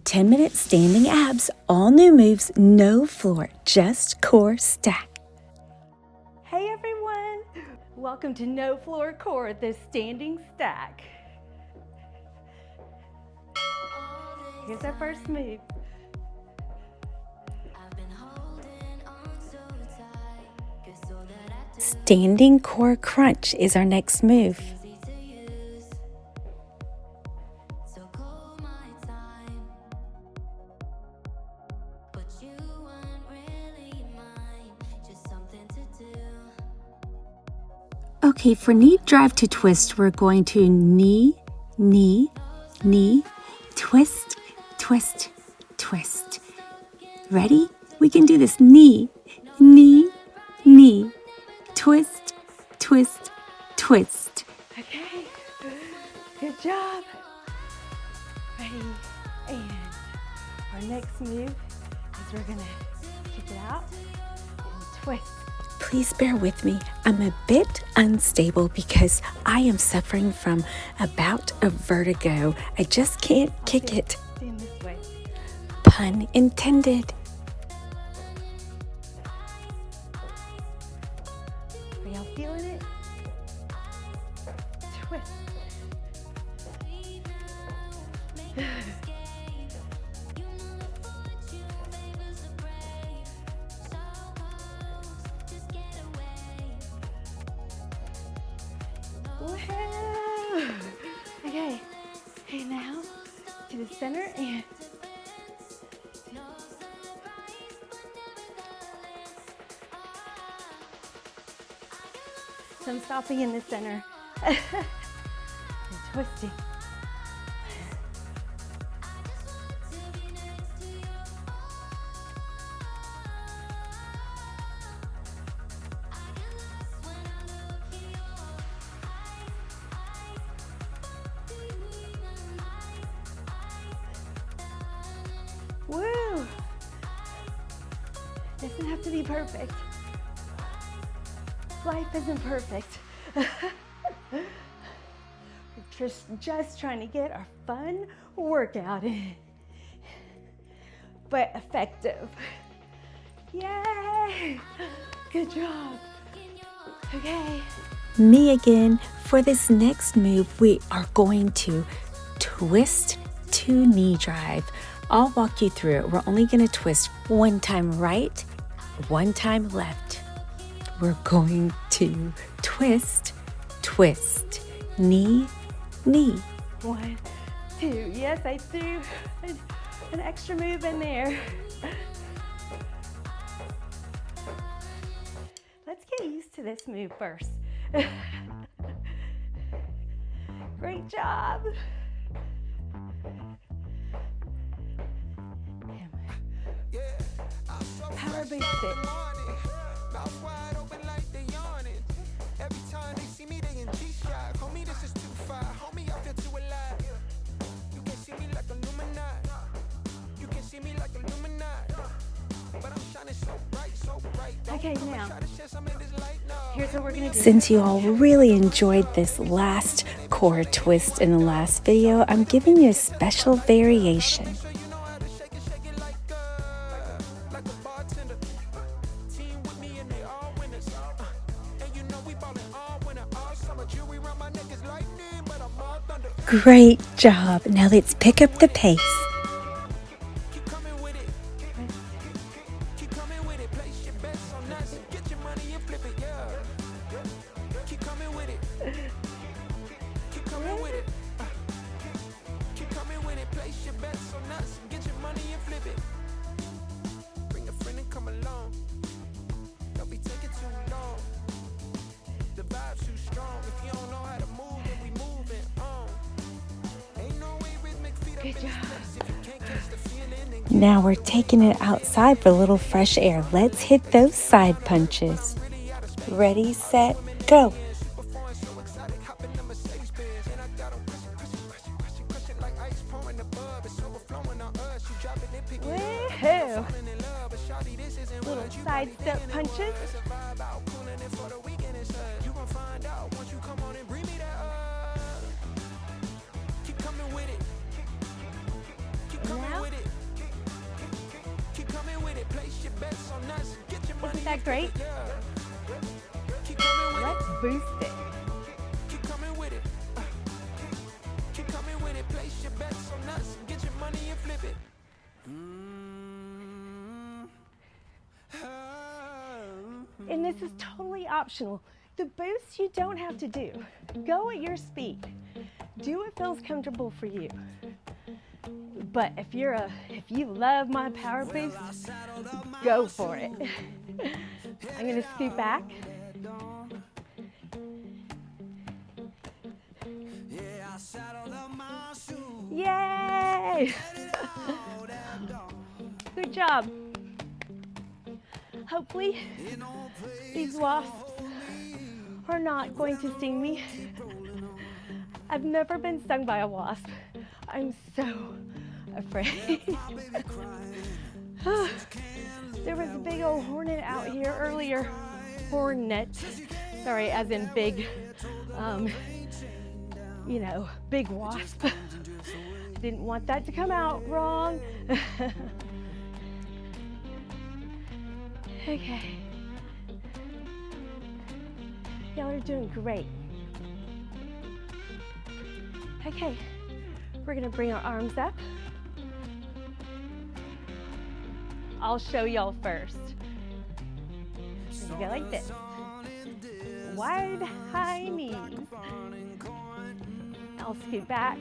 10-minute standing abs, all new moves, no floor, just core stack. Hey everyone, welcome to No Floor Core, the standing stack. Here's our first move. Standing core crunch is our next move. Okay, for knee drive to twist, we're going to knee, knee, knee, twist, twist, twist. Ready? We can do this. Knee, knee, knee, twist, twist, twist. Okay, good job. Ready, and our next move is we're gonna kick it out and twist. Please bear with me. I'm a bit unstable because I am suffering from a bout of vertigo. I just can't kick it. Stand this way. Pun intended. Are y'all feeling it? Twist. Woohoo! Okay, hey now to the center and so I'm stopping in the center and twisting. Woo! Doesn't have to be perfect. Life isn't perfect. We're just trying to get our fun workout in, but effective. Yay! Good job. Okay. Me again. For this next move, we are going to twist to knee drive. I'll walk you through it. We're only going to twist one time right, one time left. We're going to twist, twist, knee, knee. 1, 2. Yes, I threw an extra move in there. Let's get used to this move first. Great job. Power boost it. Every time they see me, they in G-Shock. Homie, this is too far. Homie, I feel too alive. You can see me like Illuminati. You can see me like Illuminati. But I'm shining so bright, so bright. Okay, now, here's what we're gonna do. Since you all really enjoyed this last core twist in the last video, I'm giving you a special variation. Great job. Now let's pick up the pace. Bring a friend and come along. Don't be taking too long. The vibe's too strong. If you don't know how to move, then we moving on. Ain't no way Rhythmic feet up in this place if you can't catch the feeling. Now we're taking it outside for a little fresh air. Let's hit those side punches. Ready, set, go. Woohoo! Little side step punches. And now, that great? Keep coming with Let's boost it. it. Keep coming with it. Keep coming with it. Place your bets on us. Get your money and flip it. And this is totally optional. The boost you don't have to do. Go at your speed. Do what feels comfortable for you. But if you love my power boost, go for it. I'm gonna scoot back. Yay! Good job. Hopefully, these wasps are not going to sting me. I've never been stung by a wasp. I'm so afraid. There was a big old hornet out here earlier. Hornet. Sorry, as in big, big wasp. Didn't want that to come out wrong. Okay. Y'all are doing great. Okay, we're gonna bring our arms up. I'll show y'all first. We're gonna go like this. Wide, high knees. I'll scoot back.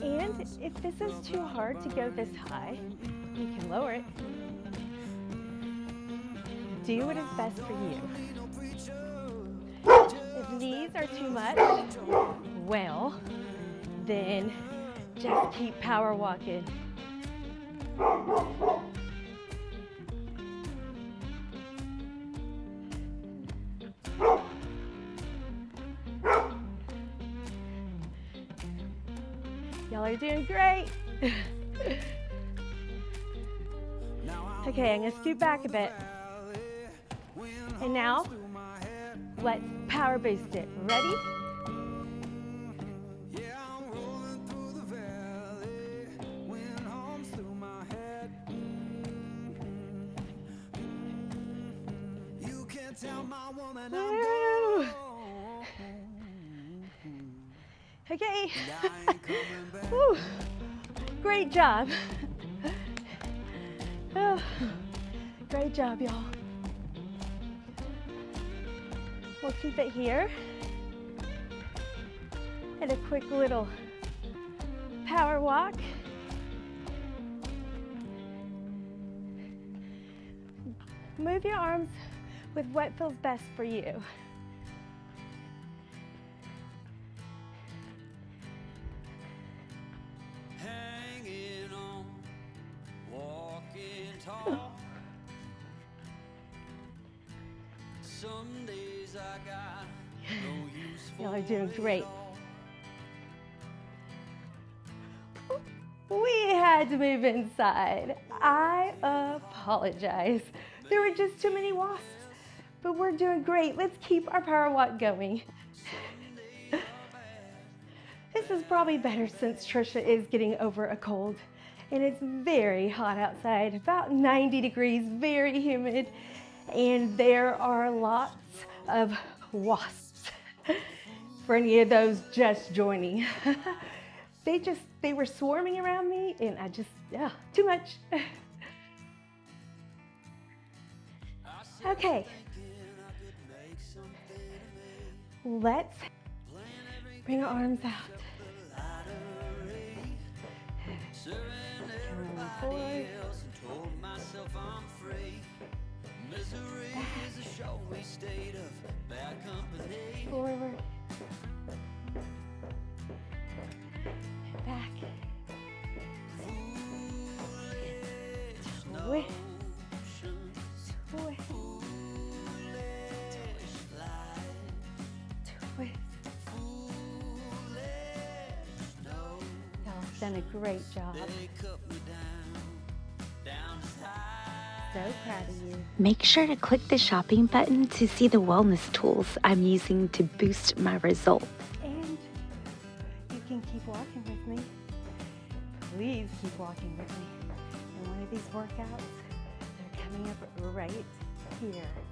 And if this is too hard to go this high, you can lower it. Do what is best for you. If knees are too much, well, then just keep power walking. Y'all are doing great. Okay, I'm gonna scoot back a bit. And now, let's power boost it. Ready? Woo! Okay. Woo. Great job. Oh, great job, y'all. We'll keep it here. And a quick little power walk. Move your arms with what feels best for you. Hanging on, walking tall. Some days I got no use for Y'all are doing great. it all. We had to move inside. I apologize. There were just too many wasps, but we're doing great. Let's keep our power walk going. This is probably better since Tricia is getting over a cold and it's very hot outside, about 90 degrees, very humid, and there are lots of wasps. For any of those just joining. They were swarming around me and too much. Okay. Let's bring our arms out. Forward. Forward. Back. Twist. Twist. Twist. Y'all have done a great job. So proud of you. Make sure to click the shopping button to see the wellness tools I'm using to boost my results. And you can keep walking with me. Please keep walking with me. one of these workouts, they're coming up right here.